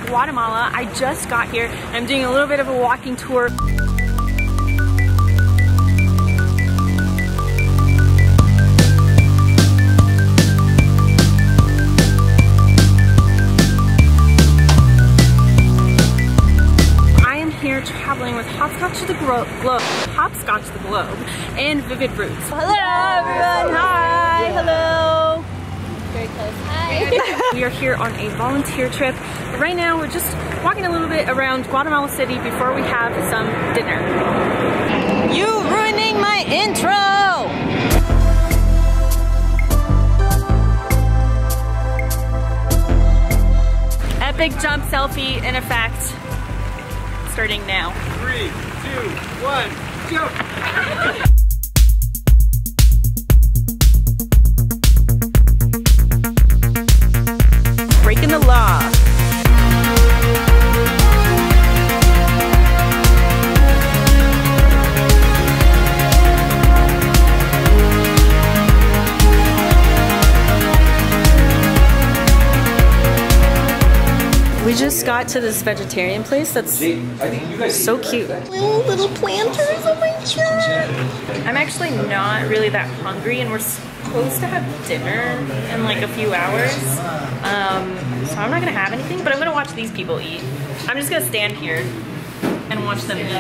Guatemala. I just got here. I'm doing a little bit of a walking tour. I am here traveling with Hopscotch the Globe, and Vivid Roots. Hello everyone, hi, hello. Very close. Hi. We are here on a volunteer trip. Right now we're just walking a little bit around Guatemala City before we have some dinner. You ruining my intro! Epic jump selfie in effect. Starting now. 3, 2, 1, jump! Breaking the law. We just got to this vegetarian place that's so cute. Little planters, oh my god! I'm actually not really that hungry, and we're supposed to have dinner in like a few hours. So I'm not gonna have anything, but I'm gonna watch these people eat. I'm just gonna stand here and watch them eat.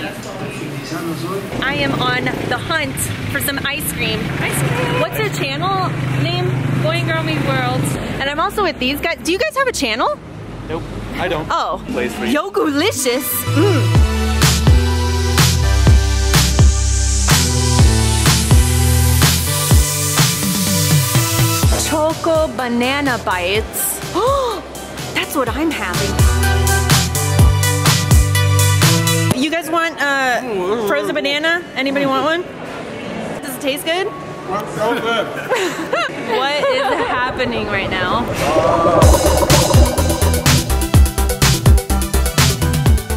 I am on the hunt for some ice cream. Ice cream! What's the channel name? Boy and Girl Meet World. And I'm also with these guys. Do you guys have a channel? Nope, I don't. Oh, For Yo-Golicious. Choco banana bites. Oh, that's what I'm having. You guys want frozen banana? Anybody want one? Does it taste good? So good. What is happening right now?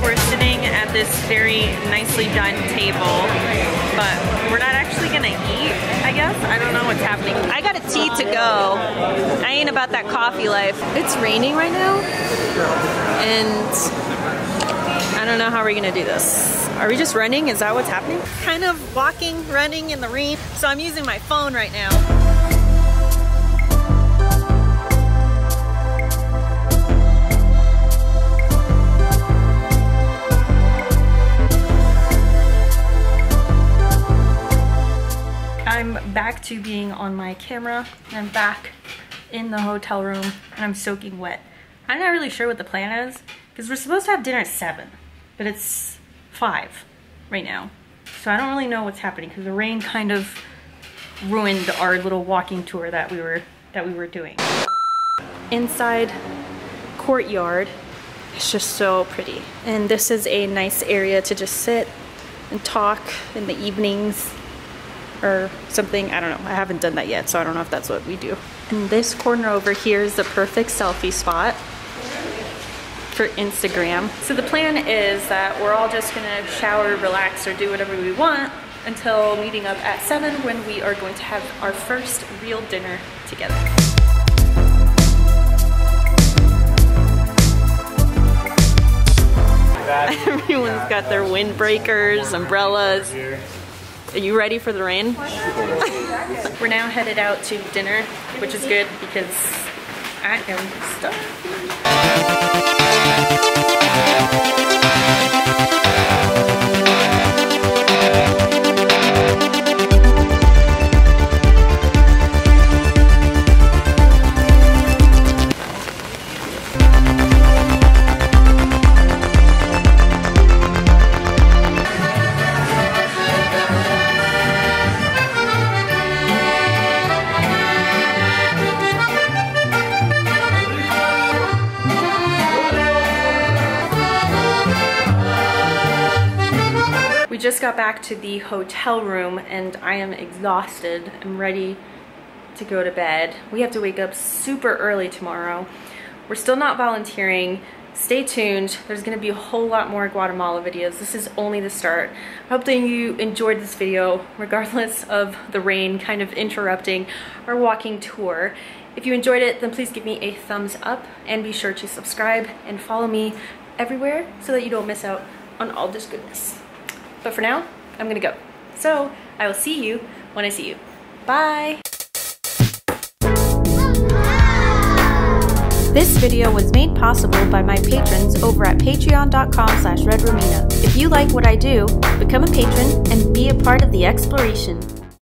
We're sitting at this very nicely done table, but we're not actually gonna eat, I guess. I don't know what's happening. I got a tea to go. I ain't about that coffee life. It's raining right now, and I don't know how we're gonna do this. Are we just running? Is that what's happening? Kind of walking, running in the rain. So I'm using my phone right now. I'm back to being on my camera, and I'm back in the hotel room, and I'm soaking wet. I'm not really sure what the plan is, because we're supposed to have dinner at 7, but it's 5 right now. So I don't really know what's happening, because the rain kind of ruined our little walking tour that we were doing. Inside courtyard, it's just so pretty. And this is a nice area to just sit and talk in the evenings or something. I don't know. I haven't done that yet, so I don't know if that's what we do. And this corner over here is the perfect selfie spot for Instagram. So the plan is that we're all just gonna shower, relax, or do whatever we want until meeting up at 7 when we are going to have our first real dinner together. Everyone's got their windbreakers, umbrellas. Are you ready for the rain? We're now headed out to dinner, which is good because I am starving. We just got back to the hotel room and I am exhausted. I'm ready to go to bed. We have to wake up super early tomorrow. We're still not volunteering. Stay tuned. There's gonna be a whole lot more Guatemala videos. This is only the start. I hope that you enjoyed this video, regardless of the rain kind of interrupting our walking tour. If you enjoyed it, then please give me a thumbs up and be sure to subscribe and follow me everywhere so that you don't miss out on all this goodness. But for now, I'm gonna go. So I will see you when I see you. Bye. This video was made possible by my patrons over at patreon.com/redromina. If you like what I do, become a patron and be a part of the exploration.